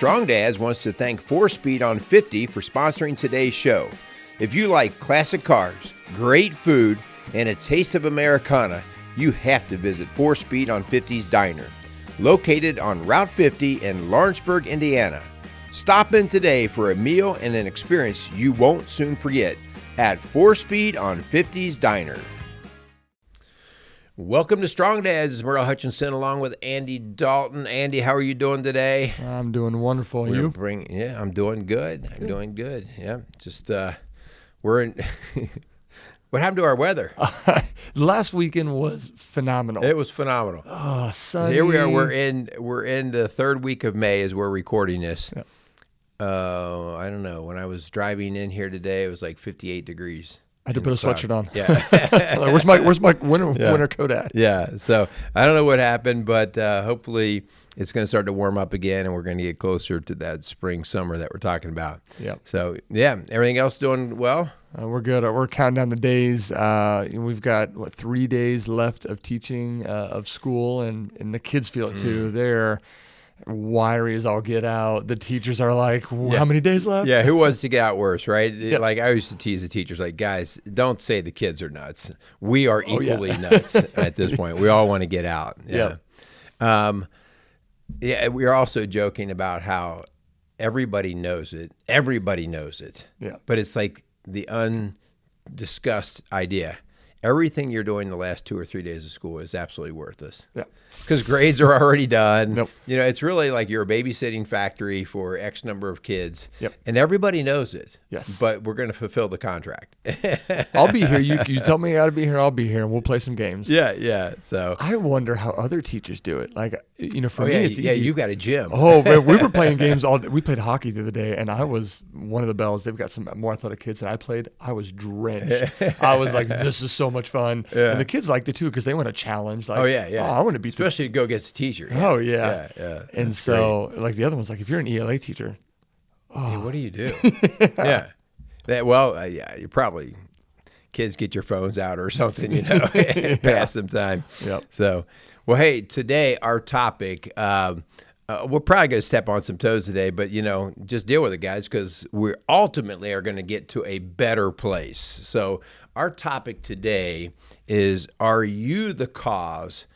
Strong Dads wants to thank 4Speed on 50 for sponsoring today's show. If you like classic cars, great food, and a taste of Americana, you have to visit 4Speed on 50's Diner, located on Route 50 in Lawrenceburg, Indiana. Stop in today for a meal and an experience you won't soon forget at 4Speed on 50's Diner. Welcome to Strong Dads. This is Merle Hutchinson along with Andy Dalton. Andy, how are you doing today? I'm doing wonderful. You? I'm doing good. I'm doing good. Yeah, just we're in. What happened to our weather? Last weekend was phenomenal. It was phenomenal. Oh, sunny. Here we are. We're in the third week of May as we're recording this. Yeah. I don't know. When I was driving in here today, it was like 58 degrees. I had to put a sweatshirt on. Yeah. Like, where's my winter coat at? Yeah. So I don't know what happened, but hopefully it's going to start to warm up again, and we're going to get closer to that spring, summer that we're talking about. Yeah. So, yeah, everything else doing well? We're good. We're counting down the days. We've got, 3 days left of teaching of school, and the kids feel it too. They're wiry as all get out. The teachers are like, how many days left? Yeah, who wants to get out worse, right? Yep. Like I used to tease the teachers, like, guys, don't say the kids are nuts. We are equally nuts at this point. We all want to get out. Yeah. We are also joking about how everybody knows it. Everybody knows it. Yeah. But it's like the undiscussed idea. Everything you're doing the last 2 or 3 days of school is absolutely worthless. Yeah. Because grades are already done. Nope. You know, it's really like you're a babysitting factory for X number of kids. Yep. And everybody knows it. Yes. But we're going to fulfill the contract. I'll be here. You tell me I got to be here. I'll be here, and we'll play some games. Yeah. So I wonder how other teachers do it. Like, for me, it's easy. Yeah, you got a gym. Oh, man, we were playing games all day. We played hockey the other day, and I was one of the bells. They've got some more athletic kids, and I was drenched. I was like, this is so much fun. Yeah. And the kids liked it, too, because they want a challenge. Like, yeah. I want to be Especially to go against the teacher. Oh, yeah. Yeah. And so, like, the other one's like, if you're an ELA teacher. Hey, what do you do? Yeah. You probably kids get your phones out or something, pass some time. Yep. So, well, hey, today our topic, we're probably going to step on some toes today, but, just deal with it, guys, because we ultimately are going to get to a better place. So our topic today is, are you the cause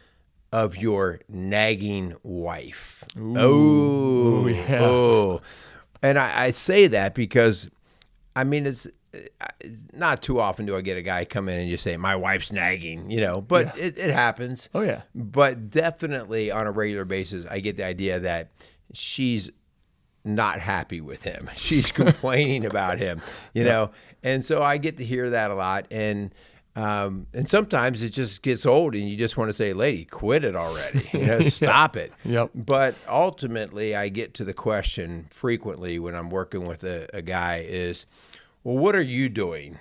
of your nagging wife? Ooh, yeah. Oh. And I say that because, it's not too often do I get a guy come in and just say, my wife's nagging, but it happens. Oh, yeah. But definitely on a regular basis, I get the idea that she's not happy with him. She's complaining about him, know? And so I get to hear that a lot. And sometimes it just gets old and you just want to say, lady, quit it already, stop it. Yep. But ultimately I get to the question frequently when I'm working with a guy is, well, what are you doing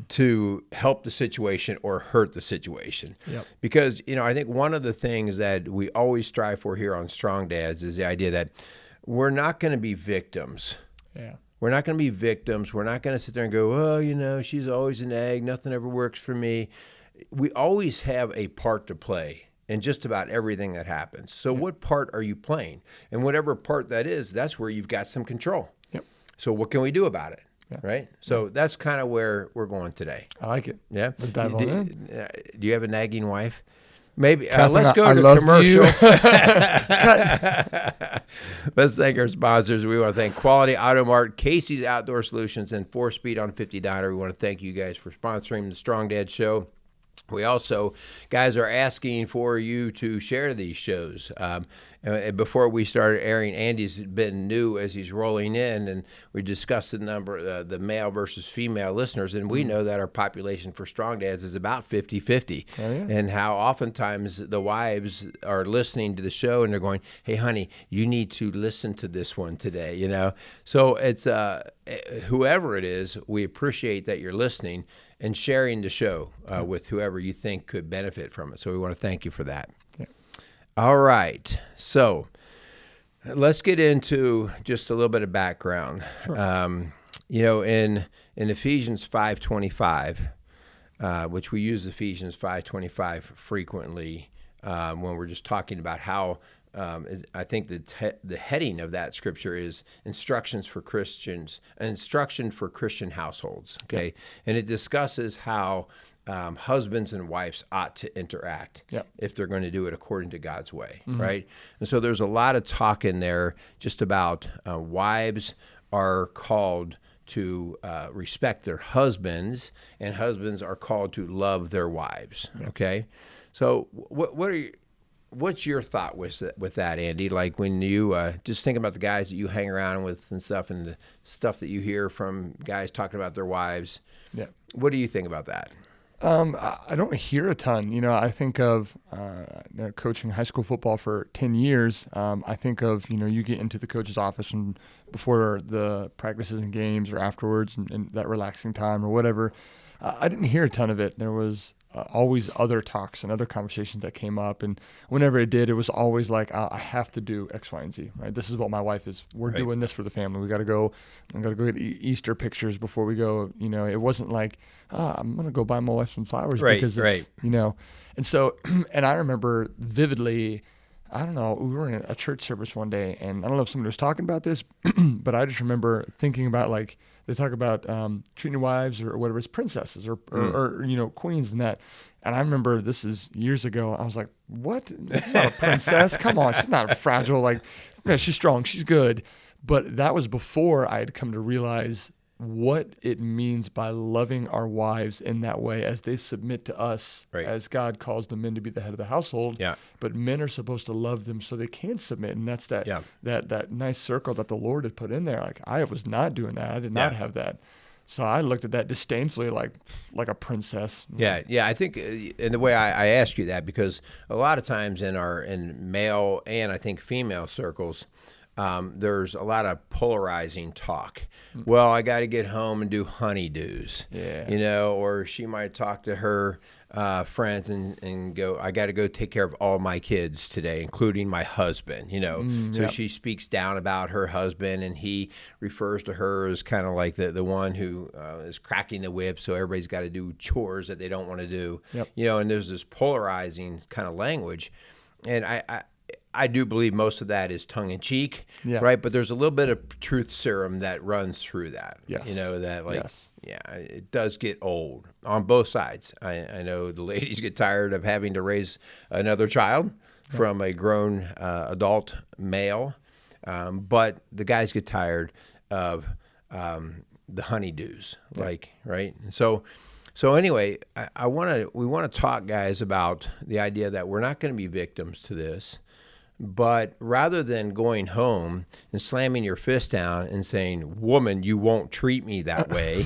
to help the situation or hurt the situation? Yep. Because, I think one of the things that we always strive for here on Strong Dads is the idea that we're not going to be victims. Yeah. We're not going to be victims. We're not going to sit there and go, well, she's always an egg. Nothing ever works for me. We always have a part to play in just about everything that happens. So what part are you playing? And whatever part that is, that's where you've got some control. Yep. So what can we do about it? Yeah. Right? So that's kind of where we're going today. I like it. Yeah? Let's dive on in. Do you have a nagging wife? Maybe. Catherine, Let's go I to love commercial. you. Let's thank our sponsors. We want to thank Quality Auto Mart, Casey's Outdoor Solutions, and 4Speed on 50 Diner. We want to thank you guys for sponsoring the Strong Dad Show. We also, guys, are asking for you to share these shows. And before we started airing, Andy's been new as he's rolling in, and we discussed the number, the male versus female listeners, and we know that our population for Strong Dads is about 50-50, and how oftentimes the wives are listening to the show, and they're going, hey, honey, you need to listen to this one today, So it's whoever it is, we appreciate that you're listening and sharing the show with whoever you think could benefit from it. So we want to thank you for that. Yeah. All right. So let's get into just a little bit of background. Sure. In Ephesians 5:25, which we use Ephesians 5:25 frequently when we're just talking about how I think the heading of that scripture is instructions for Christians, instruction for Christian households. Okay, and it discusses how husbands and wives ought to interact if they're going to do it according to God's way, right? And so there's a lot of talk in there just about wives are called to respect their husbands, and husbands are called to love their wives. Okay, so what's your thought with that, Andy? Like when you just think about the guys that you hang around with and stuff, and the stuff that you hear from guys talking about their wives. Yeah, what do you think about that? I don't hear a ton. I think of coaching high school football for 10 years. I think of, you get into the coach's office and before the practices and games or afterwards and that relaxing time or whatever. I didn't hear a ton of it. There was always other talks and other conversations that came up. And whenever it did, it was always like, I have to do X, Y, and Z, right? This is what my wife is. We're doing this for the family. I'm going to go get Easter pictures before we go. It wasn't like, I'm going to go buy my wife some flowers because it's, And so, and I remember vividly, I don't know, we were in a church service one day, and I don't know if somebody was talking about this, but I just remember thinking about, like, they talk about treating your wives or whatever as princesses or queens and that. And I remember, this is years ago, I was like, what? She's not a princess. Come on. She's not fragile. Like, man, she's strong. She's good. But that was before I had come to realize what it means by loving our wives in that way as they submit to us, as God calls the men to be the head of the household. Yeah. But men are supposed to love them so they can submit. And that's that nice circle that the Lord had put in there. Like, I was not doing that. I did not have that. So I looked at that disdainfully like a princess. Yeah. I think in the way I ask you that, because a lot of times in male and I think female circles, there's a lot of polarizing talk. Well, I got to get home and do honeydews, or she might talk to her friends and go, I got to go take care of all my kids today, including my husband, So she speaks down about her husband, and he refers to her as kind of like the one who is cracking the whip, so everybody's got to do chores that they don't want to do, and there's this polarizing kind of language. And I do believe most of that is tongue-in-cheek, right? But there's a little bit of truth serum that runs through that. Yes. It does get old on both sides. I know the ladies get tired of having to raise another child from a grown adult male, but the guys get tired of the honeydews, right? And so anyway, we want to talk, guys, about the idea that we're not going to be victims to this. But rather than going home and slamming your fist down and saying, woman, you won't treat me that way,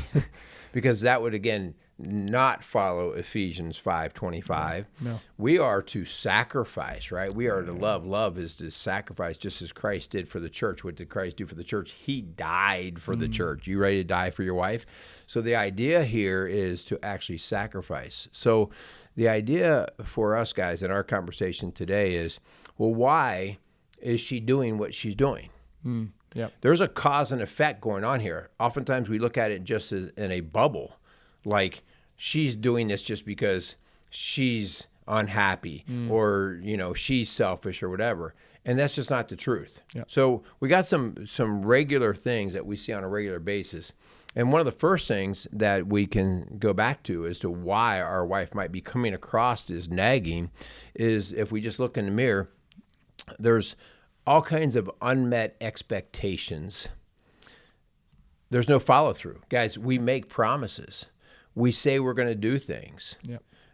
because that would, again, not follow Ephesians 5:25. No. We are to sacrifice, right? We are to love. Love is to sacrifice, just as Christ did for the church. What did Christ do for the church? He died for the church. You ready to die for your wife? So the idea here is to actually sacrifice. So the idea for us, guys, in our conversation today is, well, why is she doing what she's doing? There's a cause and effect going on here. Oftentimes we look at it just as in a bubble, like she's doing this just because she's unhappy or, she's selfish or whatever. And that's just not the truth. So we got some regular things that we see on a regular basis. And one of the first things that we can go back to as to why our wife might be coming across as nagging is, if we just look in the mirror, there's all kinds of unmet expectations. There's no follow through. Guys, we make promises. We say we're going to do things.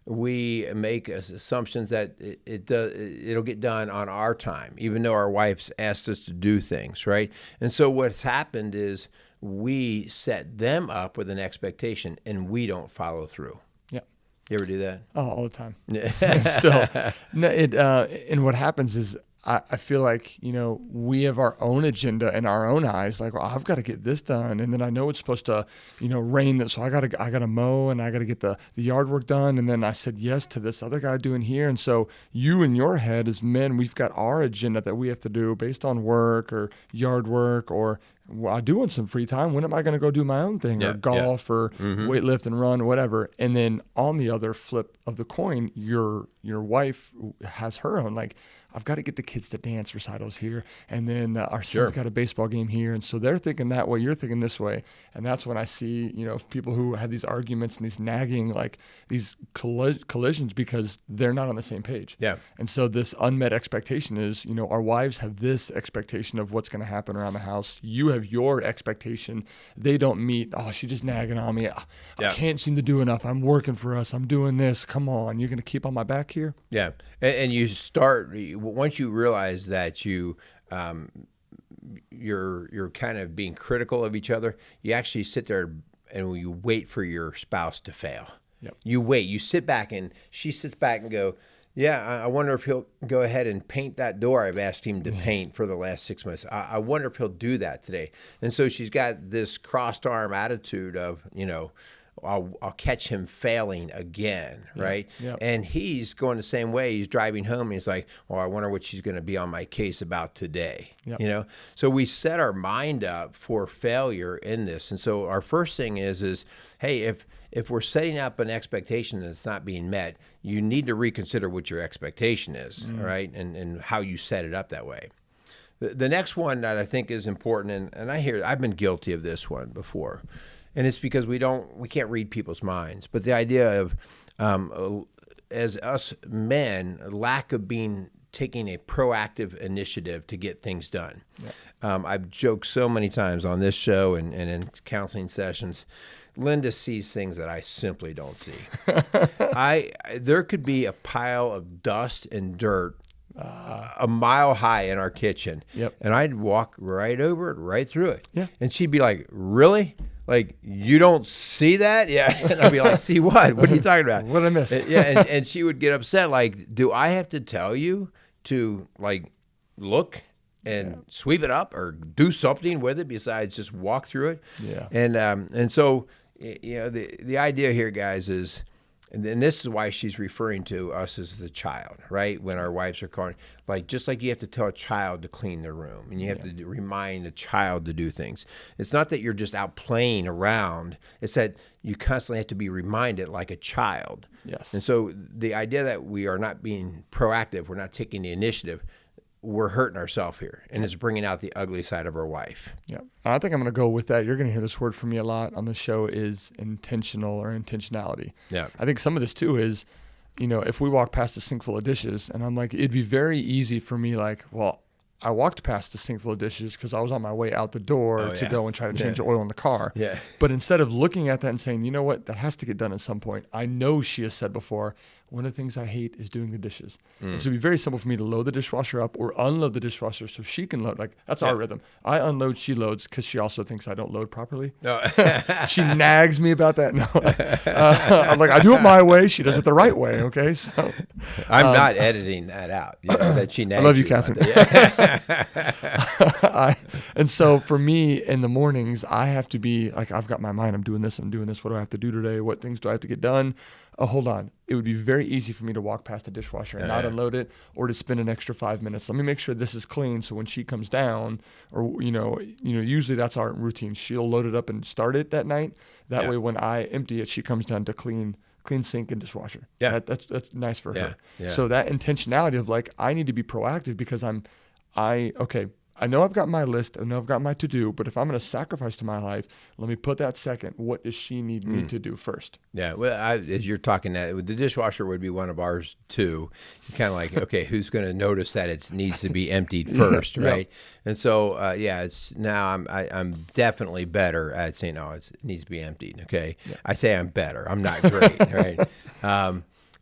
We make assumptions that it'll get done on our time, even though our wife's asked us to do things, right? And so what's happened is we set them up with an expectation, and we don't follow through. You ever do that? Oh, all the time. Still. No, and what happens is, I feel like, we have our own agenda in our own eyes. Like, well, I've got to get this done. And then I know it's supposed to, rain. So I got to mow and I got to get the yard work done. And then I said yes to this other guy doing here. And so you in your head as men, we've got our agenda that we have to do based on work or yard work or Well, I do want some free time. When am I going to go do my own thing or golf or weightlift and run or whatever? And then on the other flip of the coin, your wife has her own, like, I've got to get the kids to dance recitals here. And then our son's got a baseball game here. And so they're thinking that way, you're thinking this way. And that's when I see, people who have these arguments and these nagging, like these collisions because they're not on the same page. Yeah. And so this unmet expectation is, our wives have this expectation of what's going to happen around the house. You have your expectation. They don't meet. Oh, she's just nagging on me. I can't seem to do enough. I'm working for us. I'm doing this. Come on. You're going to keep on my back here? Yeah. And you start, once you realize that you're kind of being critical of each other, you actually sit there and you wait for your spouse to fail. Yep. You wait. You sit back and she sits back and go, yeah, I wonder if he'll go ahead and paint that door I've asked him to paint for the last 6 months. I wonder if he'll do that today. And so she's got this crossed arm attitude of, I'll catch him failing again, right? Yep. And he's going the same way. He's driving home and he's like, well, I wonder what she's going to be on my case about today. Yep. So we set our mind up for failure in this. And so our first thing is hey, if we're setting up an expectation that's not being met, you need to reconsider what your expectation is, right? And how you set it up that way. The next one that I think is important, and I've been guilty of this one before, and it's because we can't read people's minds. But the idea of, as us men, lack of taking a proactive initiative to get things done. Yeah. I've joked so many times on this show and in counseling sessions. Linda sees things that I simply don't see. There could be a pile of dust and dirt a mile high in our kitchen, and I'd walk right over it, right through it. Yeah. And she'd be like, really? Like, you don't see that? Yeah. And I'd be like, see what? What are you talking about? What did I miss? And she would get upset. Like, do I have to tell you to, like, look and sweep it up or do something with it besides just walk through it? Yeah. And so, the idea here, guys, is, and this is why she's referring to us as the child, right? When our wives are calling, like, just like you have to tell a child to clean their room and you have to remind a child to do things. It's not that you're just out playing around. It's that you constantly have to be reminded like a child. Yes. And so the idea that we are not being proactive, we're not taking the initiative, we're hurting ourselves here, and it's bringing out the ugly side of our wife. Yeah, I think I'm going to go with that. You're going to hear this word from me a lot on the show is intentional or intentionality. Yeah. I think some of this too is, if we walk past a sink full of dishes and I'm like, it'd be very easy for me, like, well, I walked past a sink full of dishes because I was on my way out the door to go and try to change the oil in the car. Yeah. But instead of looking at that and saying, you know what, that has to get done at some point. I know she has said before, one of the things I hate is doing the dishes. And so it'd be very simple for me to load the dishwasher up or unload the dishwasher so she can load. Like, that's our rhythm. I unload, she loads, because she also thinks I don't load properly. No. She nags me about that. No. I'm like, I do it my way. She does it the right way. Okay. So I'm not editing that out. That she nags. I love you, Catherine. And so for me in the mornings, I have to be like, I've got my mind, I'm doing this. What do I have to do today? What things do I have to get done? Oh, hold on. It would be very easy for me to walk past the dishwasher and not unload it, or to spend an extra 5 minutes. Let me make sure this is clean, so when she comes down, or usually that's our routine. She'll load it up and start it that night. That way, when I empty it, she comes down to clean sink and dishwasher. Yeah, that's nice for her. Yeah. So that intentionality of, like, I need to be proactive because I know I've got my list. I know I've got my to-do, but if I'm going to sacrifice to my life, let me put that second. What does she need me to do first? Yeah. Well, as you're talking that, the dishwasher would be one of ours too. You're kind of like, okay, who's going to notice that it needs to be emptied first, right? And so, it's now I'm definitely better at saying, no, it needs to be emptied. Okay. Yeah. I say I'm better. I'm not great, right?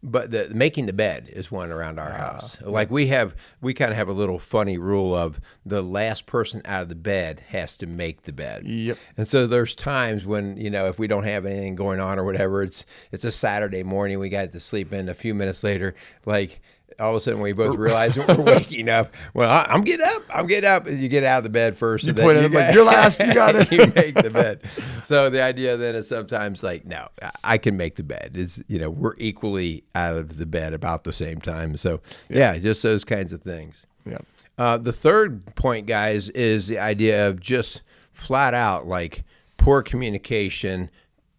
But the making the bed is one around our house. Like we kind of have a little funny rule of the last person out of the bed has to make the bed. Yep. And so there's times when, if we don't have anything going on or whatever, it's a Saturday morning, we got to sleep in. A few minutes later, like, all of a sudden we both realize we're waking up. Well, I'm getting up. You get out of the bed first. You point at it, you're last, you got it. You make the bed. So the idea then is sometimes like, no, I can make the bed. It's, we're equally out of the bed about the same time. So just those kinds of things. Yeah. The third point, guys, is the idea of just flat out like poor communication,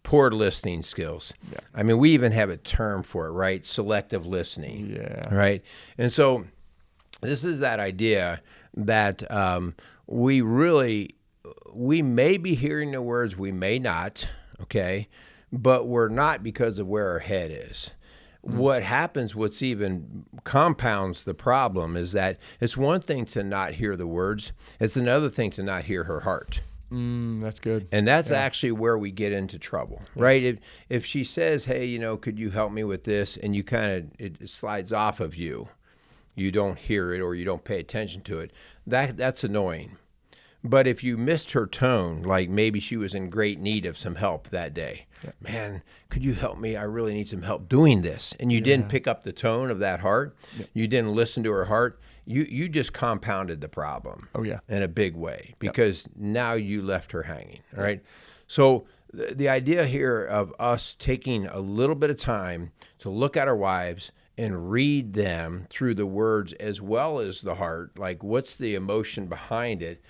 poor listening skills. Yeah. I mean, we even have a term for it, right? Selective listening. Yeah. Right. And so this is that idea that we may be hearing the words, we may not, okay, but we're not because of where our head is. What happens, what's even compounds the problem is that it's one thing to not hear the words. It's another thing to not hear her heart. That's good. And that's actually where we get into trouble, right? If she says, hey, could you help me with this? And you it slides off of you. You don't hear it or you don't pay attention to it. That's annoying. But if you missed her tone, like maybe she was in great need of some help that day, man, could you help me? I really need some help doing this. And you didn't pick up the tone of that heart. You didn't listen to her heart. You just compounded the problem. Oh, yeah. In a big way because now you left her hanging. All right. So the idea here of us taking a little bit of time to look at our wives and read them through the words as well as the heart, like what's the emotion behind it,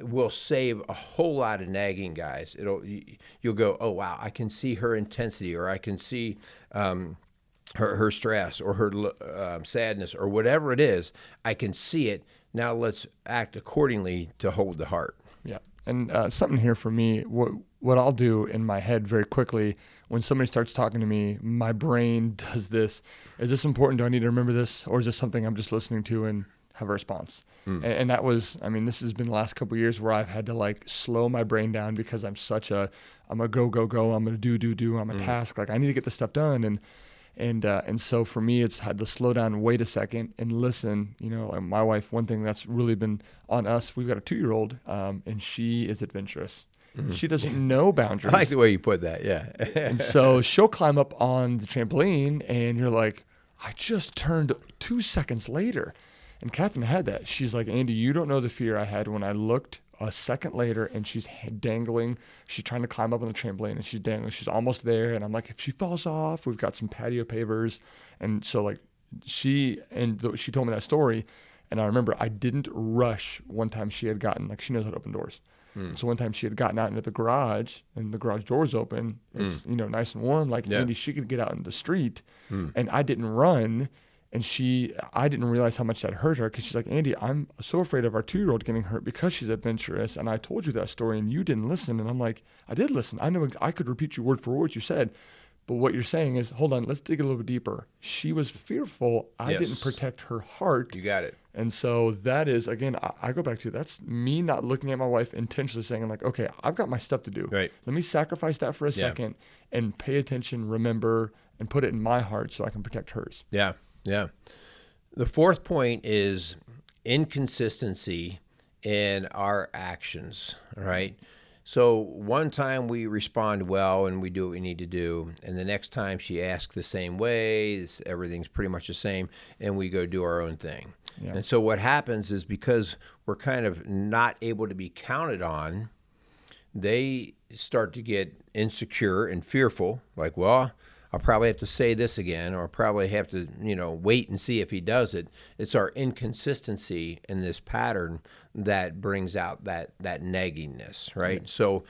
will save a whole lot of nagging, guys. You'll go, oh wow, I can see her intensity, or I can see her stress, or her sadness, or whatever it is. I can see it. Now let's act accordingly to hold the heart. Yeah, and something here for me. What I'll do in my head very quickly when somebody starts talking to me, my brain does this. Is this important? Do I need to remember this, or is this something I'm just listening to and have a response? And that was, this has been the last couple of years where I've had to like slow my brain down because I'm a go, I'm a do, I'm a task. Like I need to get this stuff done. And so for me, it's had to slow down, wait a second and listen. And my wife, one thing that's really been on us, we've got a 2-year-old and she is adventurous. She doesn't know boundaries. I like the way you put that. Yeah. And so she'll climb up on the trampoline and you're like, I just turned 2 seconds later. And Catherine had that. She's like, Andy, you don't know the fear I had when I looked a second later and she's dangling. She's trying to climb up on the trampoline and she's dangling. She's almost there. And I'm like, if she falls off, we've got some patio pavers. And so like she told me that story. And I remember I didn't rush one time she had gotten, like she knows how to open doors. So one time she had gotten out into the garage and the garage door's open. It's, nice and warm. Like Andy, she could get out in the street and I didn't run. And I didn't realize how much that hurt her because she's like, Andy, I'm so afraid of our 2-year-old getting hurt because she's adventurous. And I told you that story and you didn't listen. And I'm like, I did listen. I know I could repeat you word for word what you said. But what you're saying is, hold on, let's dig a little bit deeper. She was fearful. I didn't protect her heart. You got it. And so that is, again, I go back to, that's me not looking at my wife intentionally saying like, okay, I've got my stuff to do. Right. Let me sacrifice that for a second and pay attention, remember, and put it in my heart so I can protect hers. Yeah. Yeah. The fourth point is inconsistency in our actions, right? So one time we respond well and we do what we need to do, and the next time she asks the same way, everything's pretty much the same, and we go do our own thing. Yeah. And so what happens is because we're kind of not able to be counted on, they start to get insecure and fearful, like, well, I'll probably have to say this again, or I'll probably have to, wait and see if he does it. It's our inconsistency in this pattern that brings out that naggingness, right? Mm-hmm. So,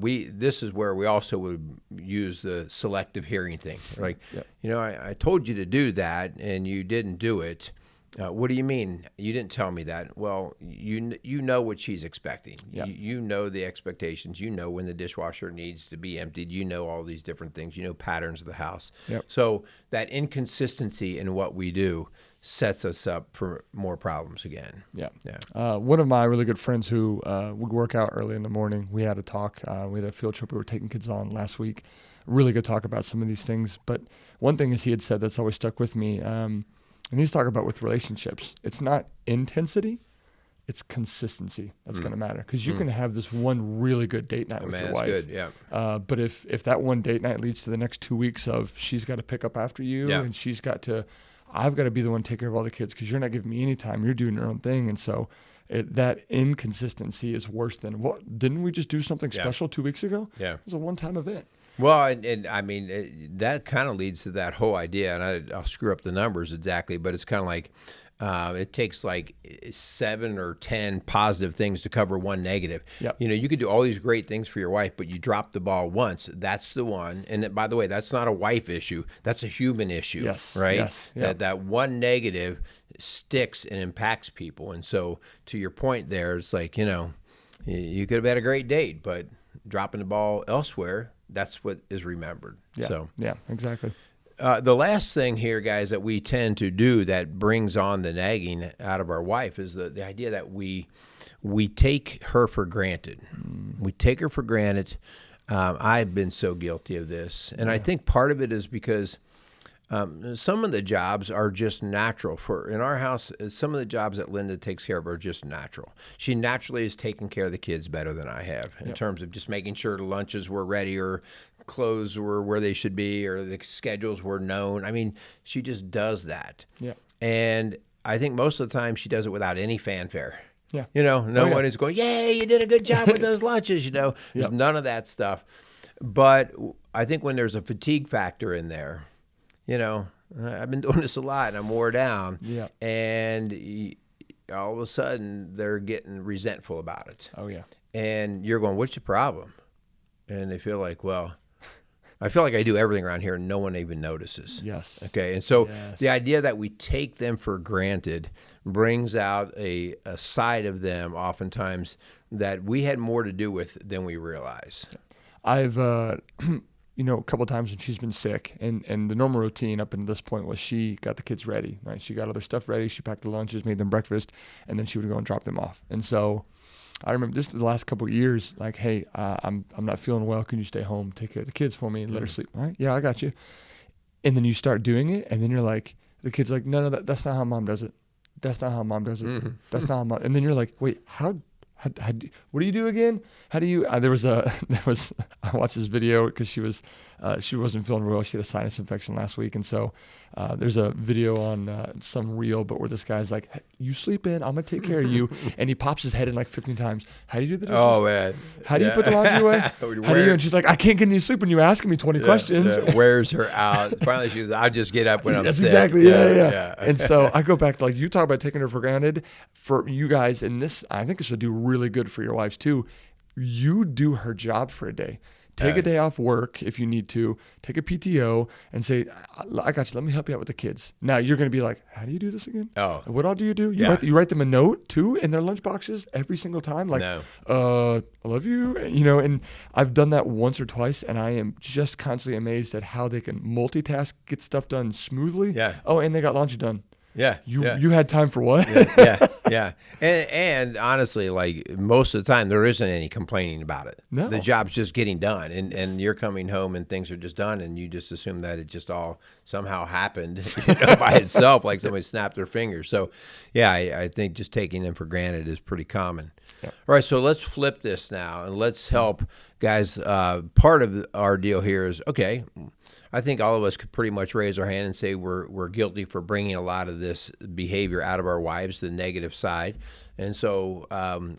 this is where we also would use the selective hearing thing. Like, I told you to do that and you didn't do it. What do you mean? You didn't tell me that. Well, you know what she's expecting. Yep. You know the expectations. You know when the dishwasher needs to be emptied. You know all these different things. You know patterns of the house. Yep. So that inconsistency in what we do sets us up for more problems again. Yeah. One of my really good friends who would work out early in the morning, we had a talk. We had a field trip we were taking kids on last week. Really good talk about some of these things. But one thing is he had said that's always stuck with me. And he's talking about with relationships, it's not intensity, it's consistency that's going to matter. Because you can have this one really good date night with your wife. Good, yeah. But if that one date night leads to the next 2 weeks of she's got to pick up after you and I've got to be the one to take care of all the kids because you're not giving me any time, you're doing your own thing. And so that inconsistency is worse than, didn't we just do something special 2 weeks ago? Yeah. It was a one-time event. Well, and I mean, that kind of leads to that whole idea, and I'll screw up the numbers exactly, but it's kind of like It takes like 7 or 10 positive things to cover one negative. Yep. You could do all these great things for your wife, but you drop the ball once. That's the one. And by the way, that's not a wife issue. That's a human issue, Yes. right? Yes. Yep. That one negative sticks and impacts people. And so to your point there, it's like, you could have had a great date, but dropping the ball elsewhere, that's what is remembered. Yeah. So yeah, exactly. the last thing here, guys, that we tend to do that brings on the nagging out of our wife is the idea that we take her for granted. We take her for granted. I've been so guilty of this. And I think part of it is because some of the jobs are just natural. In our house, some of the jobs that Linda takes care of are just natural. She naturally is taking care of the kids better than I have in terms of just making sure the lunches were ready or clothes were where they should be or the schedules were known. I mean, she just does that. Yeah. And I think most of the time she does it without any fanfare. Yeah. No one is going, yay, you did a good job with those lunches, There's none of that stuff. But I think when there's a fatigue factor in there, I've been doing this a lot and I'm wore down. Yeah. And all of a sudden they're getting resentful about it. Oh, yeah. And you're going, what's your problem? And they feel like, well, I feel like I do everything around here and no one even notices. Yes. Okay. And so the idea that we take them for granted brings out a side of them oftentimes that we had more to do with than we realize. I've, a couple of times when she's been sick and the normal routine up until this point was she got the kids ready, right? She got all their stuff ready. She packed the lunches, made them breakfast, and then she would go and drop them off. And so I remember this the last couple of years, like, hey, I'm not feeling well. Can you stay home, take care of the kids for me, and let her sleep? All right, yeah, I got you. And then you start doing it, and then you're like, the kid's like, no, that's not how mom does it. That's not how mom does it. That's not how mom. And then you're like, wait, how what do you do again? How do you? I watched this video because she wasn't feeling well. She had a sinus infection last week, and so there's a video on some reel, but where this guy's like, hey, "You sleep in, I'm gonna take care of you," and he pops his head in like 15 times. How do you do the dishes? Oh man, how do you put the laundry away? How do you? And she's like, "I can't get any sleep when you asking me 20 questions." Wears her out. Finally, she's, "I'll just get up when I'm That's sick." Exactly. Yeah. And so I go back to, like, you talk about taking her for granted. For you guys, and this, I think this would do really good for your wives too. You do her job for a day. Take a day off work if you need to. Take a PTO and say, I got you. Let me help you out with the kids. Now you're going to be like, how do you do this again? Oh. What all do you do? You write them a note too in their lunch boxes every single time. Like, I love you. And I've done that once or twice, and I am just constantly amazed at how they can multitask, get stuff done smoothly. Yeah. Oh, and they got laundry done. Yeah. You had time for what? Yeah. And honestly, like, most of the time there isn't any complaining about it. No. The job's just getting done, and you're coming home and things are just done, and you just assume that it just all somehow happened by itself, like somebody snapped their fingers. So yeah, I think just taking them for granted is pretty common. Yep. All right, so let's flip this now and let's help guys. Part of our deal here is, okay, I think all of us could pretty much raise our hand and say we're guilty for bringing a lot of this behavior out of our wives, the negative side. And so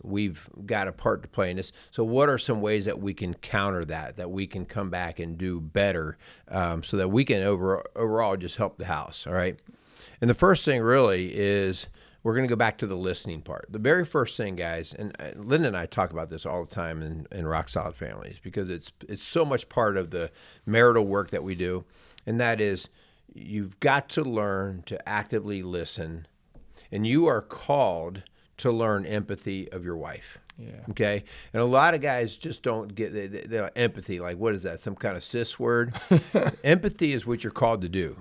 we've got a part to play in this. So what are some ways that we can counter that we can come back and do better so that we can overall just help the house, all right? And the first thing really is we're going to go back to the listening part. The very first thing, guys, and Linda and I talk about this all the time in Rock Solid Families because it's so much part of the marital work that we do, and that is you've got to learn to actively listen, and you are called to learn empathy of your wife. Yeah. Okay? And a lot of guys just don't get the empathy. Like, what is that, some kind of cis word? Empathy is what you're called to do.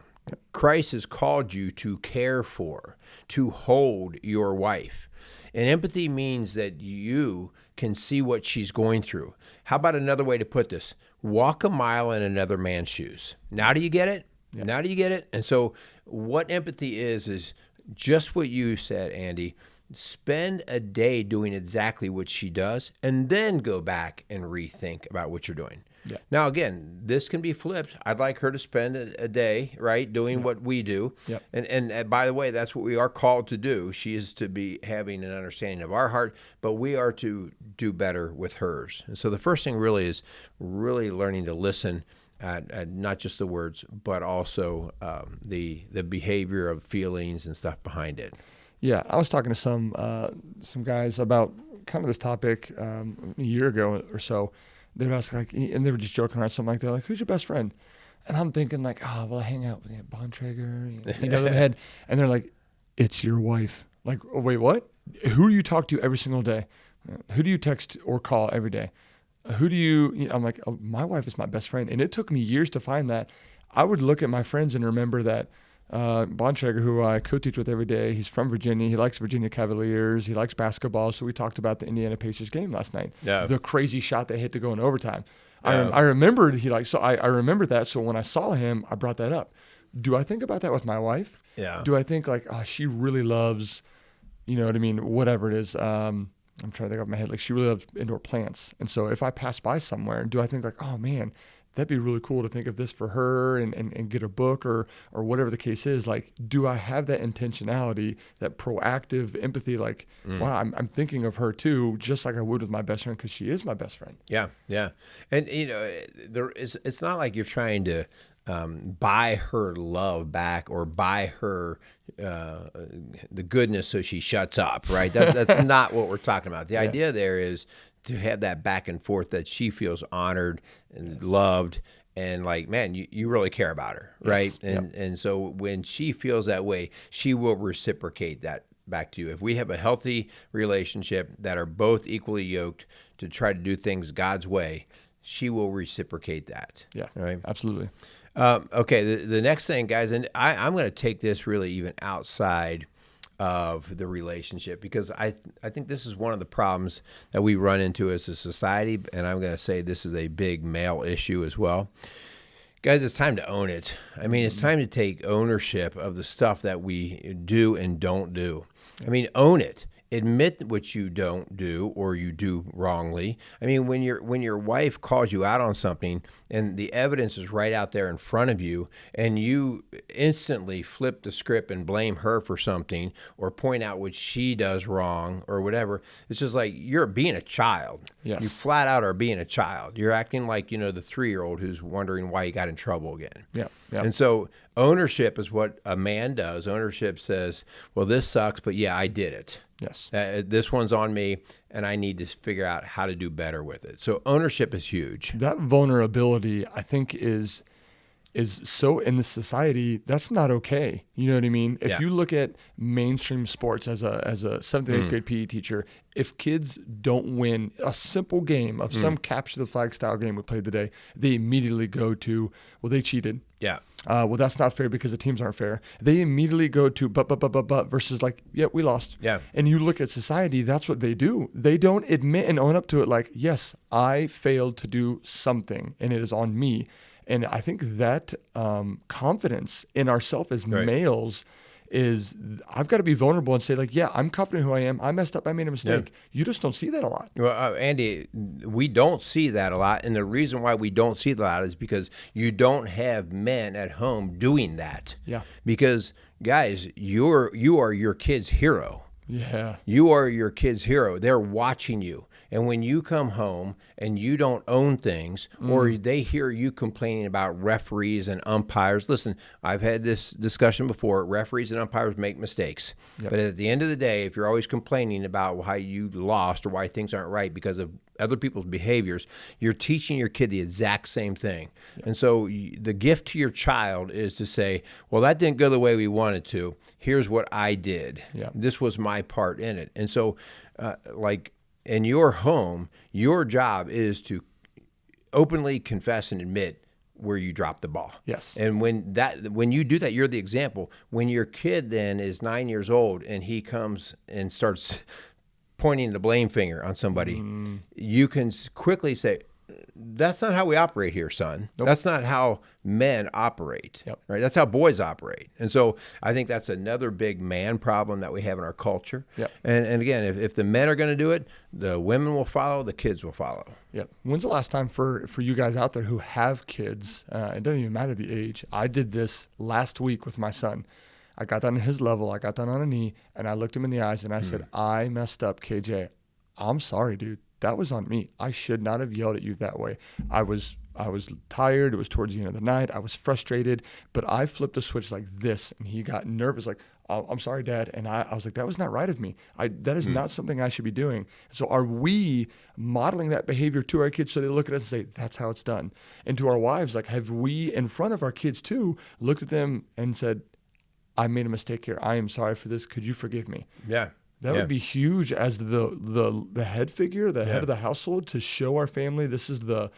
Christ has called you to care for, to hold your wife. And empathy means that you can see what she's going through. How about another way to put this? Walk a mile in another man's shoes. Now do you get it? Yeah. Now do you get it? And so what empathy is just what you said, Andy. Spend a day doing exactly what she does and then go back and rethink about what you're doing. Yeah. Now, again, this can be flipped. I'd like her to spend a day, right, doing what we do. Yep. And by the way, that's what we are called to do. She is to be having an understanding of our heart, but we are to do better with hers. And so the first thing really is really learning to listen at not just the words, but also the behavior of feelings and stuff behind it. Yeah, I was talking to some guys about kind of this topic a year ago or so. They were asking, like, and they were just joking around something like that, like, "Who's your best friend?" And I'm thinking, like, "Oh, well, I hang out with Bontrager, the head." And they're like, "It's your wife." Like, oh, wait, what? Who do you talk to every single day? Who do you text or call every day? Who do you I'm like, "Oh, my wife is my best friend." And it took me years to find that. I would look at my friends and remember that Bontrager, who I co-teach with every day, he's from Virginia. He likes Virginia Cavaliers. He likes basketball. So we talked about the Indiana Pacers game last night. Yeah. The crazy shot they hit to go in overtime. Yeah. I remembered I remember that. So when I saw him, I brought that up. Do I think about that with my wife? Yeah. Do I think like, oh, she really loves, you know what I mean? Whatever it is. I'm trying to think off my head. Like, she really loves indoor plants. And so if I pass by somewhere, do I think like, oh man, that'd be really cool to think of this for her and get a book or whatever the case is. Like, do I have that intentionality, that proactive empathy? Like, wow, I'm thinking of her too, just like I would with my best friend, because she is my best friend. Yeah. Yeah. And, it's not like you're trying to buy her love back or buy her the goodness so she shuts up, right? That's not what we're talking about. The idea there is to have that back and forth, that she feels honored and loved, and like, man, you really care about her, right? And so when she feels that way, she will reciprocate that back to you. If we have a healthy relationship that are both equally yoked to try to do things God's way, she will reciprocate that. Yeah, right. Absolutely. Okay, the next thing, guys, and I'm going to take this really even outside of the relationship, because I think this is one of the problems that we run into as a society, and I'm going to say this is a big male issue as well. Guys, it's time to own it. I mean, it's time to take ownership of the stuff that we do and don't do. I mean, own it. Admit what you don't do or you do wrongly. I mean, when your wife calls you out on something and the evidence is right out there in front of you, and you instantly flip the script and blame her for something or point out what she does wrong or whatever, it's just like you're being a child. Yes. You flat out are being a child. You're acting like, the 3-year-old who's wondering why he got in trouble again. Yeah. And so ownership is what a man does. Ownership says, well, this sucks, but yeah, I did it. Yes. This one's on me, and I need to figure out how to do better with it. So ownership is huge. That vulnerability, I think, is so in this society, that's not okay. You know what I mean? If you look at mainstream sports as a 7th and 8th grade PE teacher, if kids don't win a simple game of some capture the flag style game we played today, they immediately go to, well, they cheated. Yeah. Well, that's not fair because the teams aren't fair. They immediately go to but versus like, yeah, we lost. Yeah. And you look at society, that's what they do. They don't admit and own up to it like, yes, I failed to do something and it is on me. And I think that confidence in ourselves as males is, I've got to be vulnerable and say like, yeah, I'm confident who I am. I messed up. I made a mistake. Yeah. You just don't see that a lot. Well, Andy, we don't see that a lot. And the reason why we don't see that a lot is because you don't have men at home doing that. Yeah. Because, guys, you are your kid's hero. Yeah. You are your kid's hero. They're watching you. And when you come home and you don't own things, or they hear you complaining about referees and umpires, listen, I've had this discussion before. Referees and umpires make mistakes. Yep. But at the end of the day, if you're always complaining about how you lost or why things aren't right because of other people's behaviors, you're teaching your kid the exact same thing. Yep. And so the gift to your child is to say, well, that didn't go the way we wanted to. Here's what I did. Yep. This was my part in it. And so, in your home, your job is to openly confess and admit where you dropped the ball. Yes. And when you do that, you're the example. When your kid then is 9 years old and he comes and starts pointing the blame finger on somebody, you can quickly say, that's not how we operate here, son. Nope. That's not how men operate, right? That's how boys operate. And so I think that's another big man problem that we have in our culture. Yep. And again, if the men are going to do it, the women will follow, the kids will follow. Yep. When's the last time for you guys out there who have kids, it doesn't even matter the age, I did this last week with my son. I got down to his level, I got down on a knee, and I looked him in the eyes and I said, I messed up, KJ. I'm sorry, dude. That was on me. I should not have yelled at you that way. I was I was tired. It was towards the end of the night. I was frustrated, but I flipped the switch like this, and he got nervous, like, "Oh, I'm sorry, Dad." And I was like, that was not right of me. That is not something I should be doing. So are we modeling that behavior to our kids so they look at us and say, that's how it's done? And to our wives, like, have we, in front of our kids too, looked at them and said, I made a mistake here. I am sorry for this. Could you forgive me? Yeah. That would be huge as the head figure, the head of the household, to show our family this is the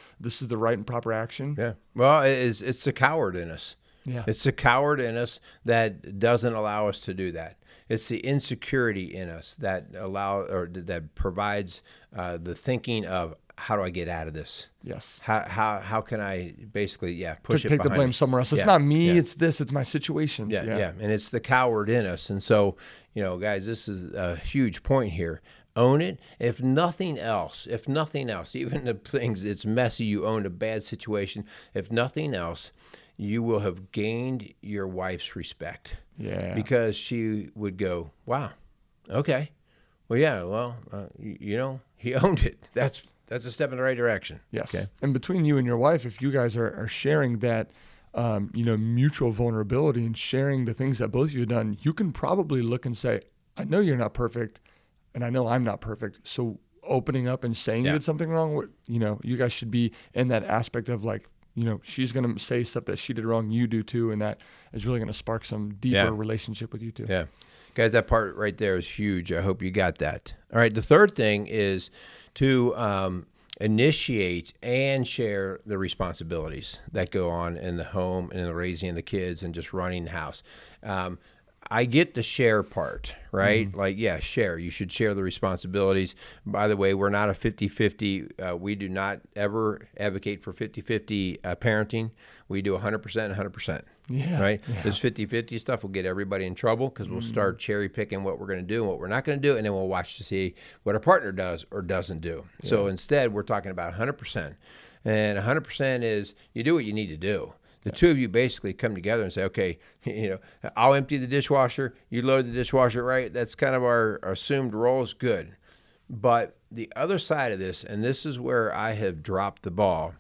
right and proper action. Yeah. Well, it's the coward in us. Yeah. It's the coward in us that doesn't allow us to do that. It's the insecurity in us that that provides the thinking of, how do I get out of this? Yes. How can I basically push it take the behind blame me? somewhere else. It's not me. It's this. It's my situation. Yeah. And it's the coward in us. And so, guys, this is a huge point here. Own it. If nothing else, even the things it's messy, you own a bad situation. If nothing else, you will have gained your wife's respect. Yeah. Because she would go, wow, okay. Well, he owned it. That's a step in the right direction. Yes. Okay. And between you and your wife, if you guys are sharing that, mutual vulnerability and sharing the things that both of you have done, you can probably look and say, I know you're not perfect, and I know I'm not perfect. So opening up and saying you did something wrong, you guys should be in that aspect of like, she's going to say stuff that she did wrong, you do too, and that is really going to spark some deeper relationship with you too. Yeah. Guys, that part right there is huge. I hope you got that. All right, the third thing is to initiate and share the responsibilities that go on in the home and in the raising of the kids and just running the house. I get the share part, right? Mm-hmm. Like, share. You should share the responsibilities. By the way, we're not a 50-50. We do not ever advocate for 50-50 parenting. We do 100% 100%. Yeah. Right? Yeah. This 50-50 stuff will get everybody in trouble because we'll start cherry picking what we're going to do and what we're not going to do, and then we'll watch to see what our partner does or doesn't do. Yeah. So instead, we're talking about 100%. And 100% is you do what you need to do. The two of you basically come together and say, okay, I'll empty the dishwasher, you load the dishwasher, right? That's kind of our assumed roles. Good. But the other side of this, and this is where I have dropped the ball,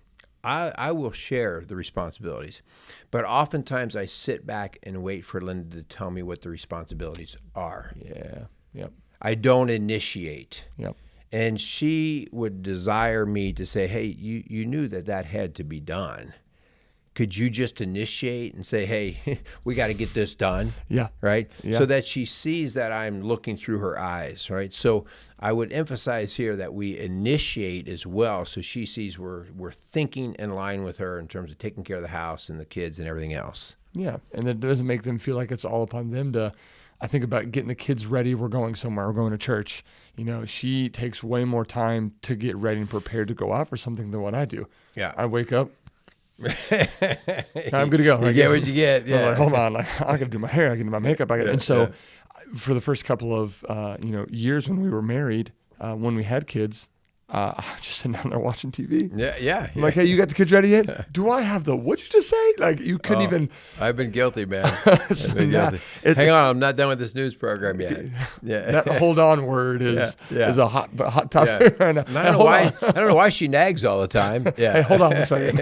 I will share the responsibilities. But oftentimes I sit back and wait for Linda to tell me what the responsibilities are. Yeah. Yep. I don't initiate. Yep. And she would desire me to say, hey, you knew that had to be done. Could you just initiate and say, hey, we got to get this done? Yeah. Right? Yeah. So that she sees that I'm looking through her eyes, right? So I would emphasize here that we initiate as well, so she sees we're thinking in line with her in terms of taking care of the house and the kids and everything else. Yeah. And it doesn't make them feel like it's all upon them to, I think about getting the kids ready. We're going somewhere. We're going to church. She takes way more time to get ready and prepared to go out for something than what I do. Yeah. I wake up. I'm good to go. You get what you get. Yeah. Like, hold on. I got to do my hair. I got to do my makeup. And so for the first couple of, years when we were married, when we had kids, I was just sitting down there watching TV. Yeah. I'm like, hey, you got the kids ready yet? Do I have what'd you just say? Like, you couldn't even. I've been guilty, man. I've been guilty. Hang on, I'm not done with this news program yet. Yeah. That hold on word is a hot topic right now. I don't know why she nags all the time. Yeah. Hey, hold on one second.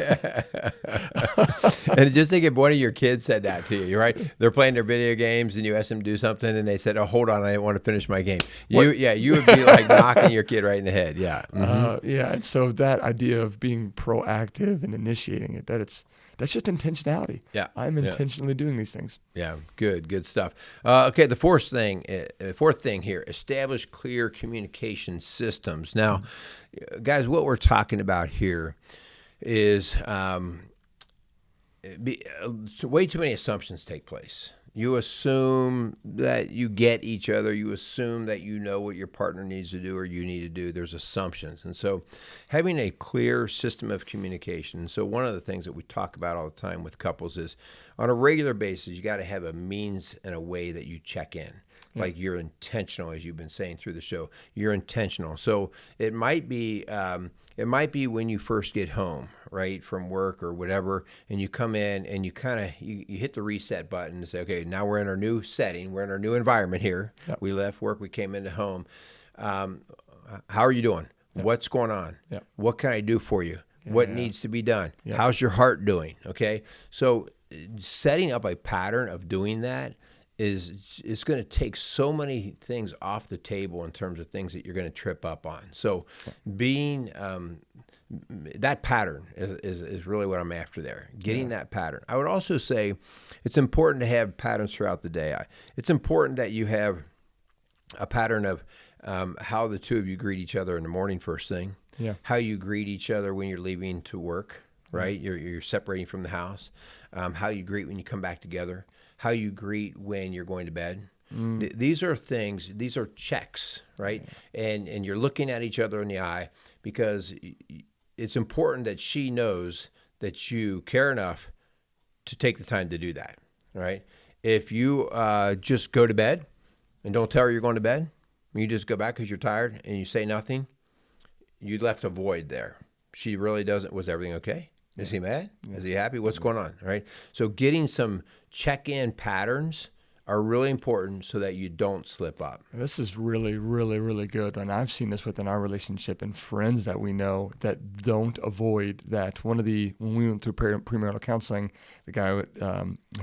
And just think if one of your kids said that to you, right? They're playing their video games and you ask them to do something and they said, oh, hold on, I didn't want to finish my game. You would be like knocking your kid right in the head. Yeah. And so that idea of being proactive and initiating it, that's just intentionality. Yeah. I'm intentionally doing these things. Yeah, good stuff. Okay, the fourth thing here, establish clear communication systems. Now, guys, what we're talking about here is way too many assumptions take place. You assume that you get each other. You assume that you know what your partner needs to do or you need to do. There's assumptions. And so having a clear system of communication. So one of the things that we talk about all the time with couples is on a regular basis, you got to have a means and a way that you check in. Yeah. Like you're intentional, as you've been saying through the show. You're intentional. So it might be when you first get home, right, from work or whatever, and you come in and you kind of you hit the reset button and say, okay, now we're in our new setting, we're in our new environment here. Yep. We left work, we came into home. How are you doing? Yep. What's going on? Yep. What can I do for you? what needs to be done. Yep. How's your heart doing? Okay. So setting up a pattern of doing that is going to take so many things off the table in terms of things that you're going to trip up on. So being that pattern is really what I'm after there, getting that pattern. I would also say it's important to have patterns throughout the day. It's important that you have a pattern of how the two of you greet each other in the morning first thing, how you greet each other when you're leaving to work, right? You're separating from the house, how you greet when you come back together, how you greet when you're going to bed. These are things, these are checks, right? And you're looking at each other in the eye because it's important that she knows that you care enough to take the time to do that, right? If you just go to bed and don't tell her you're going to bed, you just go back because you're tired and you say nothing, you left a void there. She really doesn't, was everything okay? Is he mad? Is he happy? What's going on, right? So getting some check-in patterns are really important so that you don't slip up. This is really, really, really good. And I've seen this within our relationship and friends that we know that don't avoid that. When we went through premarital counseling, the guy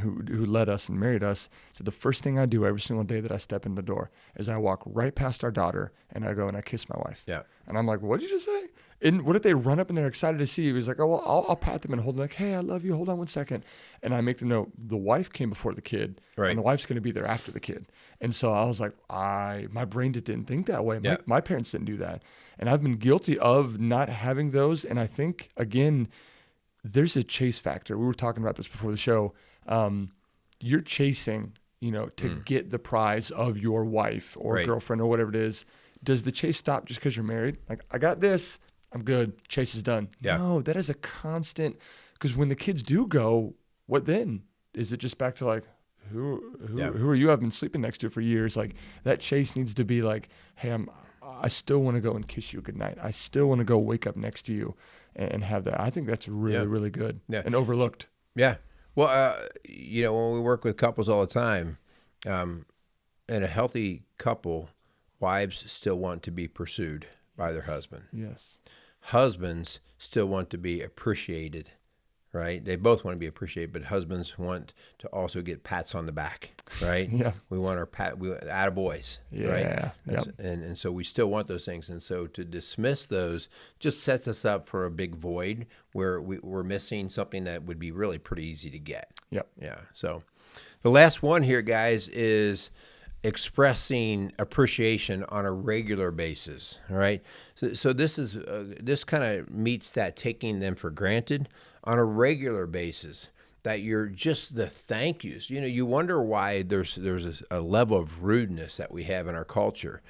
who led us and married us said, the first thing I do every single day that I step in the door is I walk right past our daughter and I go and I kiss my wife. Yeah. And I'm like, what did you just say? And what if they run up and they're excited to see you? He's like, oh, well, I'll pat them and hold them like, hey, I love you. Hold on 1 second. And I make them know the wife came before the kid, right, and the wife's going to be there after the kid. And so I was like, my brain just didn't think that way. My parents didn't do that. And I've been guilty of not having those. And I think, again, there's a chase factor. We were talking about this before the show. You're chasing, to get the prize of your wife or girlfriend or whatever it is. Does the chase stop just because you're married? Like, I got this. I'm good. Chase is done. Yeah. No, that is a constant. Because when the kids do go, what then? Is it just back to like, who are you? I've been sleeping next to for years. Like, that chase needs to be like, hey, I still want to go and kiss you goodnight. I still want to go wake up next to you and have that. I think that's really, really good and overlooked. Yeah. Well, when we work with couples all the time, in a healthy couple, wives still want to be pursued by their husband. Yes. Husbands still want to be appreciated, right? They both want to be appreciated, but husbands want to also get pats on the back, right? Yeah. We want our attaboys, right? Yep. And so we still want those things. And so to dismiss those just sets us up for a big void where we're missing something that would be really pretty easy to get. Yep. Yeah. So the last one here, guys, is expressing appreciation on a regular basis. All right. So this is this kind of meets that taking them for granted on a regular basis, that you're just the thank yous. You wonder why there's a level of rudeness that we have in our culture.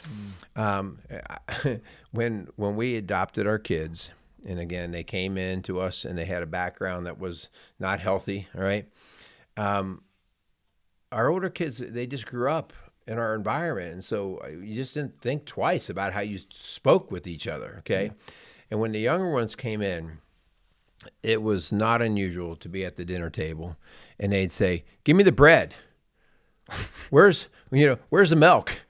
When we adopted our kids, and again, they came in to us and they had a background that was not healthy. All right. Our older kids, they just grew up in our environment. And so you just didn't think twice about how you spoke with each other. Okay. Yeah. And when the younger ones came in, it was not unusual to be at the dinner table and they'd say, give me the bread. Where's the milk?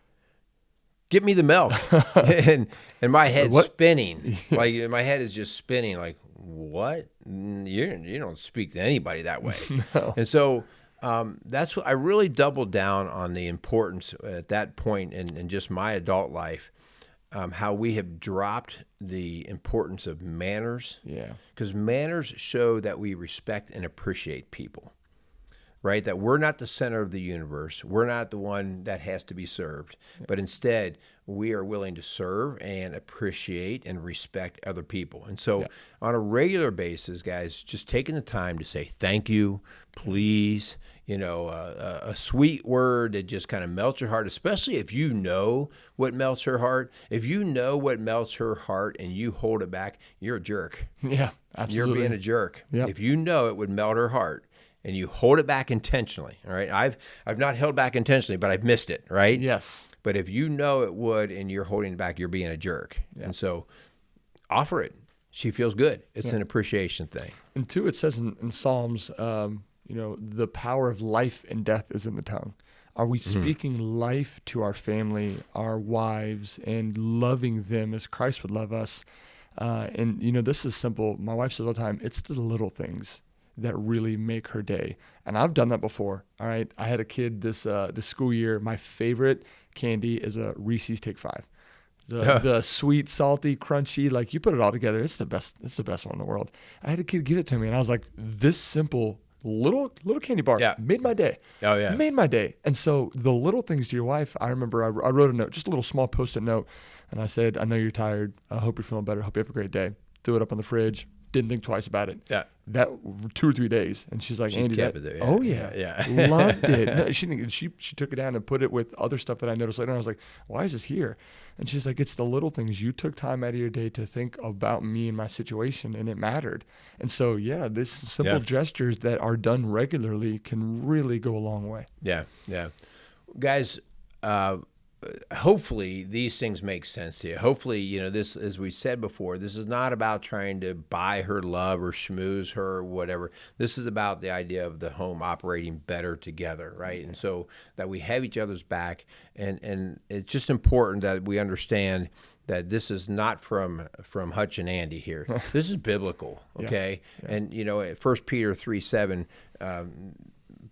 Give me the milk. and my head's spinning. Like, my head is just spinning like, what? You don't speak to anybody that way. No. And so, that's what I really doubled down on, the importance at that point in just my adult life, how we have dropped the importance of manners. Yeah. Because manners show that we respect and appreciate people, right? That we're not the center of the universe. We're not the one that has to be served, but instead we are willing to serve and appreciate and respect other people. And so on a regular basis, guys, just taking the time to say thank you, please, a sweet word that just kind of melts your heart, especially if you know what melts her heart. If you know what melts her heart and you hold it back, you're a jerk. Yeah, absolutely. You're being a jerk. Yep. If you know it would melt her heart and you hold it back intentionally, all right? I've not held back intentionally, but I've missed it, right? Yes. But if you know it would and you're holding it back, you're being a jerk. Yeah. And so offer it. She feels good. It's an appreciation thing. And two, it says in Psalms, the power of life and death is in the tongue. Are we speaking life to our family, our wives, and loving them as Christ would love us? And, you know, this is simple. My wife says all the time, it's the little things that really make her day. And I've done that before. All right. I had a kid this school year. My favorite candy is a Reese's Take 5. The sweet, salty, crunchy, like you put it all together. It's the best one in the world. I had a kid give it to me and I was like, this simple little candy bar made my day. Oh yeah. Made my day. And so the little things to your wife, I remember I wrote a note, just a little small Post-it note. And I said, I know you're tired. I hope you're feeling better. Hope you have a great day. Threw it up on the fridge. Didn't think twice about it. Yeah. That 2 or 3 days. And she's like, She Andy, kept it there. oh yeah. Yeah. Loved it. No, she took it down and put it with other stuff that I noticed later. And I was like, why is this here? And she's like, it's the little things. You took time out of your day to think about me and my situation, and it mattered. And so, yeah, these simple gestures that are done regularly can really go a long way. Yeah, yeah. Guys, hopefully these things make sense to you. Hopefully, you know, this, as we said before, this is not about trying to buy her love or schmooze her or whatever. This is about the idea of the home operating better together, right? And so that we have each other's back, and it's just important that we understand that this is not from Hutch and Andy here. This is biblical, okay? Yeah. And, you know, at 1 Peter 3:7,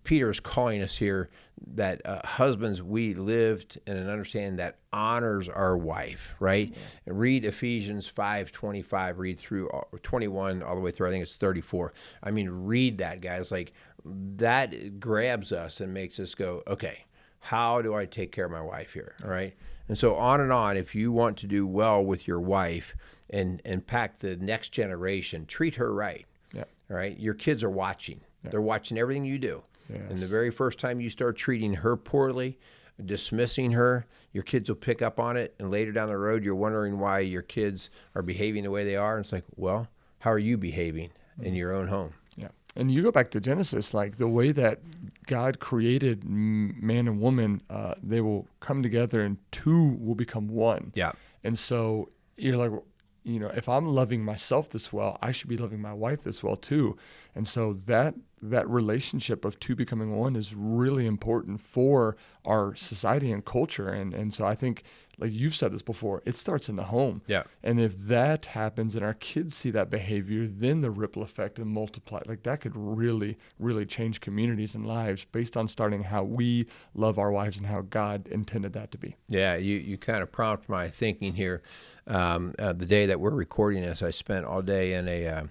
Peter is calling us here that husbands, we lived in an understanding that honors our wife, right? Yeah. And read Ephesians 5:25, read through 21 all the way through, I think it's 34. I mean, read that, guys. Like, that grabs us and makes us go, okay, how do I take care of my wife here, all right? And so on and on, if you want to do well with your wife and impact the next generation, treat her right, all right? Your kids are watching. They're watching everything you do. Yes. And the very first time you start treating her poorly, dismissing her, your kids will pick up on it. And later down the road, you're wondering why your kids are behaving the way they are. And it's like, well, how are you behaving in your own home? Yeah. And you go back to Genesis, like the way that God created man and woman, they will come together and two will become one. Yeah. And so you're like, you know, if I'm loving myself this well, I should be loving my wife this well too. And so that relationship of two becoming one is really important for our society and culture. And so I think, like you've said this before, it starts in the home. Yeah. And if that happens and our kids see that behavior, then the ripple effect and multiply, like that could really, really change communities and lives based on starting how we love our wives and how God intended that to be. Yeah, you kind of prompt my thinking here. The day that we're recording this, I spent all day in a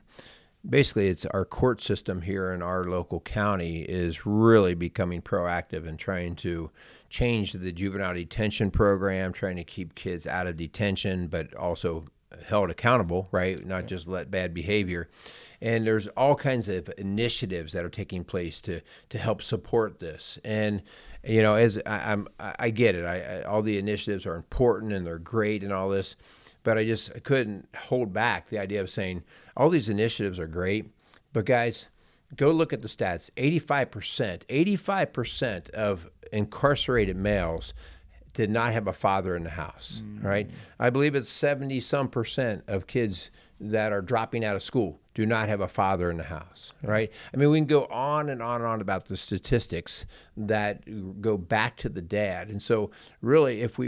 basically, it's our court system here in our local county is really becoming proactive in trying to change the juvenile detention program, trying to keep kids out of detention, but also held accountable, right? Not just let bad behavior. And there's all kinds of initiatives that are taking place to help support this. And, you know, as I get it, all the initiatives are important and they're great and all this. But I couldn't hold back the idea of saying all these initiatives are great, but guys, go look at the stats. 85% of incarcerated males did not have a father in the house, right? I believe it's 70% of kids that are dropping out of school do not have a father in the house, right? I mean, we can go on and on and on about the statistics that go back to the dad. And so really, if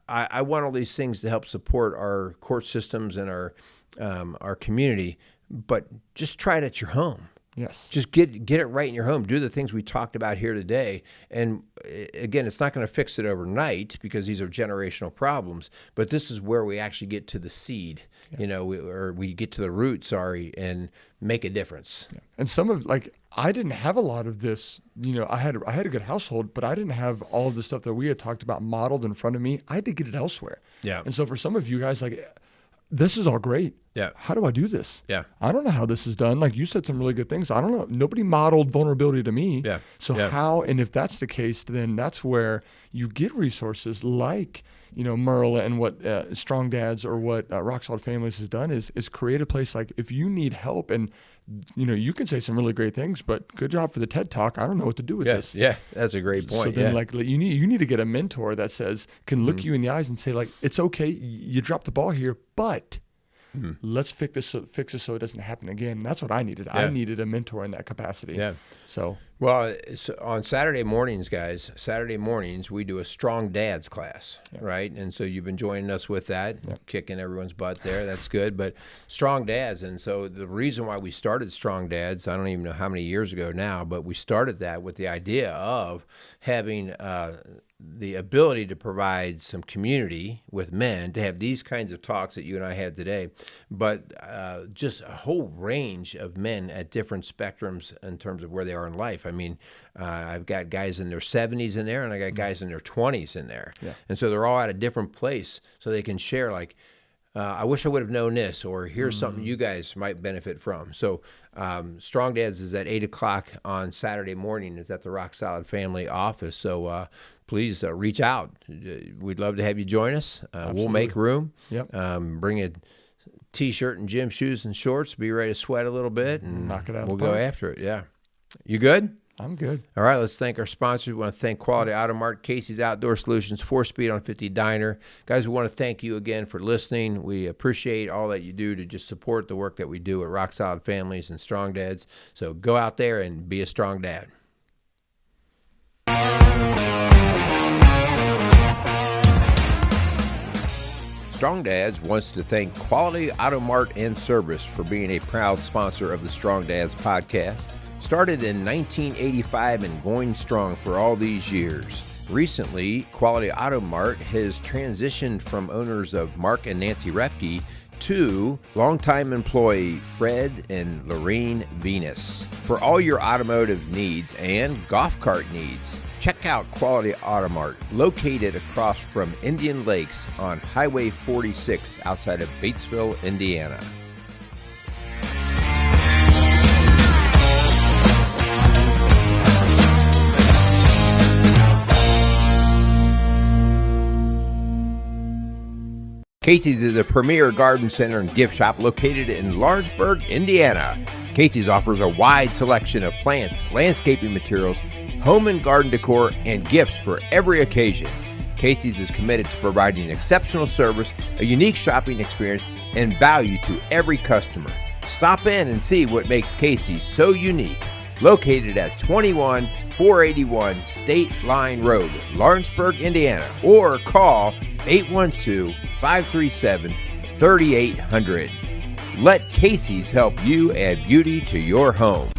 I want all these things to help support our court systems and our community, but just try it at your home. Yes. Just get it right in your home. Do the things we talked about here today. And again, it's not going to fix it overnight because these are generational problems, but this is where we actually get to the seed, you know, we get to the root, and make a difference. Yeah. And some of, like, I didn't have a lot of this, you know, I had a good household, but I didn't have all of the stuff that we had talked about modeled in front of me. I had to get it elsewhere. Yeah. And so for some of you guys, like, this is all great. Yeah. How do I do this? Yeah. I don't know how this is done. Like you said some really good things. I don't know. Nobody modeled vulnerability to me. Yeah. So how, and if that's the case, then that's where you get resources like, you know, Merle and what Strong Dads or what Rock Solid Families has done is create a place like if you need help and, you know, you can say some really great things, but good job for the TED Talk. I don't know what to do with this. Yeah, that's a great point. So then like you need to get a mentor that can look you in the eyes and say like, it's okay. You dropped the ball here, but Let's fix this so it doesn't happen again. That's what I needed. Yeah. I needed a mentor in that capacity. Yeah. So. Well, on Saturday mornings, guys, we do a Strong Dads class, right? And so you've been joining us with that, kicking everyone's butt there. That's good. But Strong Dads, and so the reason why we started Strong Dads, I don't even know how many years ago now, but we started that with the idea of having the ability to provide some community with men to have these kinds of talks that you and I had today, but just a whole range of men at different spectrums in terms of where they are in life. I mean, I've got guys in their 70s in there, and I got guys in their 20s in there. Yeah. And so they're all at a different place, so they can share, like, I wish I would have known this, or here's something you guys might benefit from. So Strong Dads is at 8 o'clock on Saturday morning. It's at the Rock Solid Family office. So please reach out. We'd love to have you join us. We'll make room. Yep. Bring a T-shirt and gym shoes and shorts. Be ready to sweat a little bit, and knock it out. We'll go after it. Yeah. You good? I'm good. All right, let's thank our sponsors. We want to thank Quality Auto Mart, Casey's Outdoor Solutions, 4-Speed on 50 Diner. Guys, we want to thank you again for listening. We appreciate all that you do to just support the work that we do at Rock Solid Families and Strong Dads. So go out there and be a strong dad. Strong Dads wants to thank Quality Auto Mart and Service for being a proud sponsor of the Strong Dads podcast. Started in 1985 and going strong for all these years. Recently, Quality Auto Mart has transitioned from owners of Mark and Nancy Repke to longtime employee Fred and Lorraine Venus. For all your automotive needs and golf cart needs, check out Quality Auto Mart, located across from Indian Lakes on Highway 46 outside of Batesville, Indiana. Casey's is a premier garden center and gift shop located in Lawrenceburg, Indiana. Casey's offers a wide selection of plants, landscaping materials, home and garden decor, and gifts for every occasion. Casey's is committed to providing exceptional service, a unique shopping experience, and value to every customer. Stop in and see what makes Casey's so unique. Located at 21481 State Line Road, Lawrenceburg, Indiana, or call 812-537-3800. Let Casey's help you add beauty to your home.